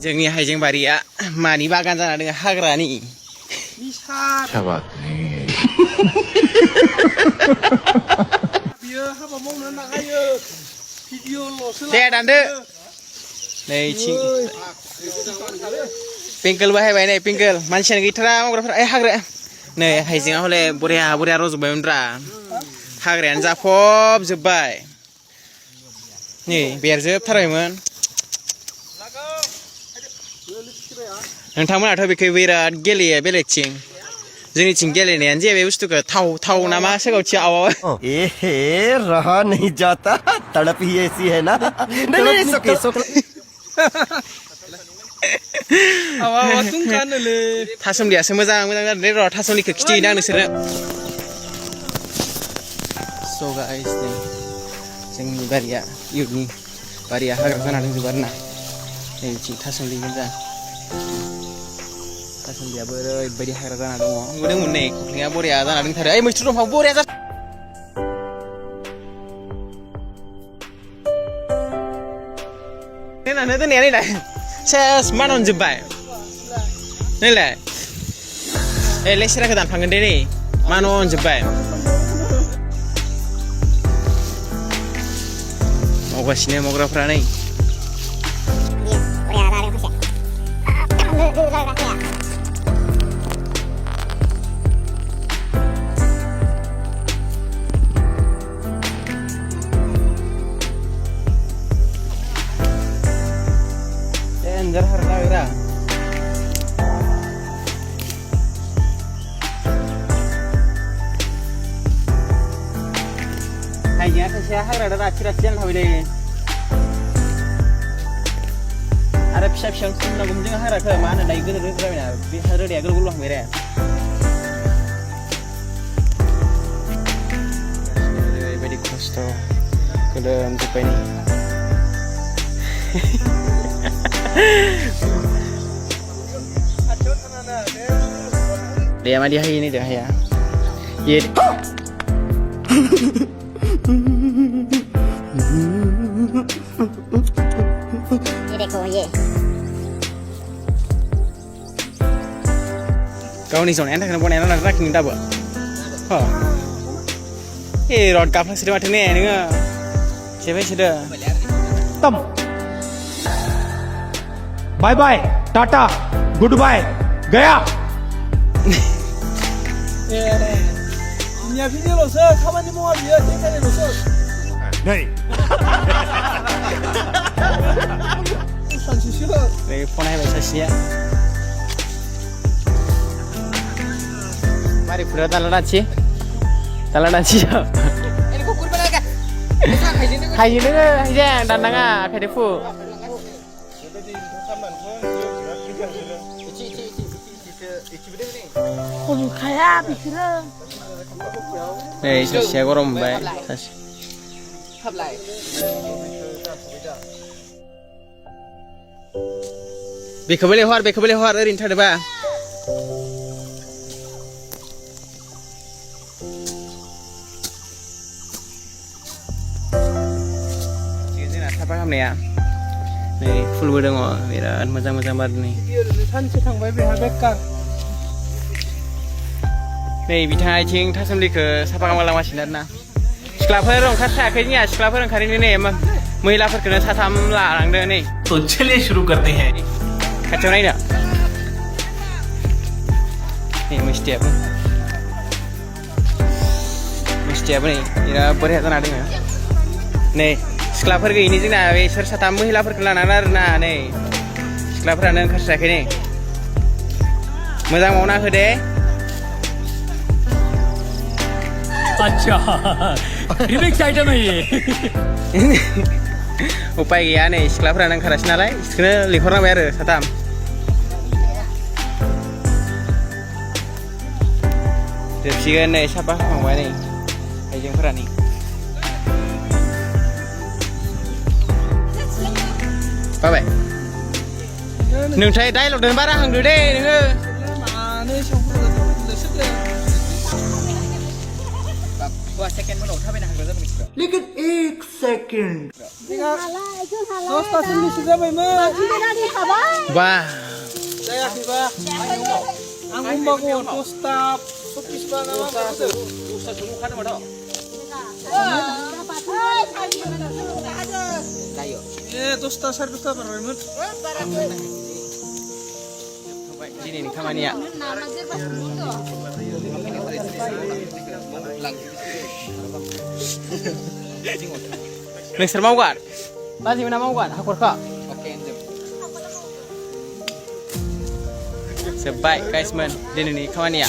जोंनि हाइजें बारिया मानि बागान जाना दङ हाग्रानि क्या बात नहीं बियो हाबा मावनो नागायो भिडिअ'ल'सो दे दानदो नै पिंकल बाहायबाय नै पिंकल मानसियानो गैथारा मावग्राफोरा हाग्रा नै हाइजेंआ हले बरिया बरिया रज'बायमोनब्रा हाग्रायानो जाफबजोब्बाय नै बेरजोबथारबायमोन नोंथांमोनाथ' बेखौ बिराद गेलेयो बेलेगथिं जोंनिथिं गेलेनायानो जाया बे बुस्थुखौ थाव ना मा सोगावथिया आवा एहे रहा नहीं जाता तड़प ही ऐसी है ना नहीं सोके आवा तुंखानोलै थासुमलियासो मोजां जादों र' थासुमलिखौ खिथियोना नोंसोरो स' गाइस नै जोंनि बारिया इयुथनि बारिया हाग्रा जाना दंजोबो आरोना नै बिथिं थासुमलि गोजा थासुमलियाबो ओरैबायदि हाग्रा जाना दङ नुदोंमोन नै खख्लिङा बरिया जाना दंथारो ओइ मैथ्रु दंफां बरिया जादों दोननानै दोननाया नैलाय सेस मानहरजोब्बाय नैलाय ए लेसेराखौ दानफांगोन दे नै मानहरजोब्बाय मावगासिनो मावग्राफ्रा नै Anjar harga ira. Hanya saya harga ada racun hawi deh. Ada pisah-pisah semua gumjeng harga ke mana naik ke terus berapa ni? Harga dia agak guluh mereka. Very costo. Kedua sampai ni. Dia mah dia ini dah ya. Ye. Ini dekor ye. Kau ni zon, anda kena buat anda nak raking dah ber. Ha. Rod kapal sudah macam ni ni ke? Siapa sudah? Tam. बाय बाय tata good बाय गया nya भिडिअ'ल'सो खामानि मावा बियो देखायनायल'सो नै सानसेसो नै phone हायबाय सासेया मारै फुरा दाला दानसि ini kukur mana kan हाइजें दोङो हाइजें दाननाङा आखाइदो फु Kaya bicara. सासेया गरम मोनबाय सासे बेखौबो लेहर ओरैनो थादोबा जोंना साफा खालामनाया नै फुलबो दङ बिराद मोजां बारदों सानसे थांबाय बेहा बेकार नै बिथाङा आथिं थासुमलिखौ साफा खालामगासिनो आरोना सिख्लाफोर ओंखारथाराखै जोंनिया सिख्लाफोर ओंखारैनो नै मैलाफोरखौनो साथाम लानांदो नै तो चलिए शुरू करते हैं खाथियाव नायनो नै मिस्टियाबो नै बिराद बरिया जाना दङ नै सिख्लाफोर गैयिनि जोंना बिसोर साथाम महिलाफोरखौ लानांगोन आरोना नै सिख्लाफोरानो ओंखारथाराखै नै मोजां मावना हो दे अच्छा रिमिक्स आइटम है ये उपाय गैया नै सिख्लाफोरानो ओंखारासै नालाय बिसोरखौनो लिंहरनांबाय आरो साथाम जोबसिगोन नै साफा खालामबाय नै हाइजेंफोरानि बाबाय नोंथाय डायलगजों बारा हांदो दे नोङो मानो संफोरखौ Dua second menurut kami nak harga berapa? लेकिन एक second 10 tahun sudah memang. Ini nanti kabar. बा जायाखैबा आं बुंबागौ दसथा 26 बा नामा बुंदों ए 10ता 10:30 बारबायमोन दिनैनि खामानिया नोंसोर मावगोन बाजैमोना मावगोन हाखरखौ जोब्बाय गाइसमोन दिनैनि खामानिया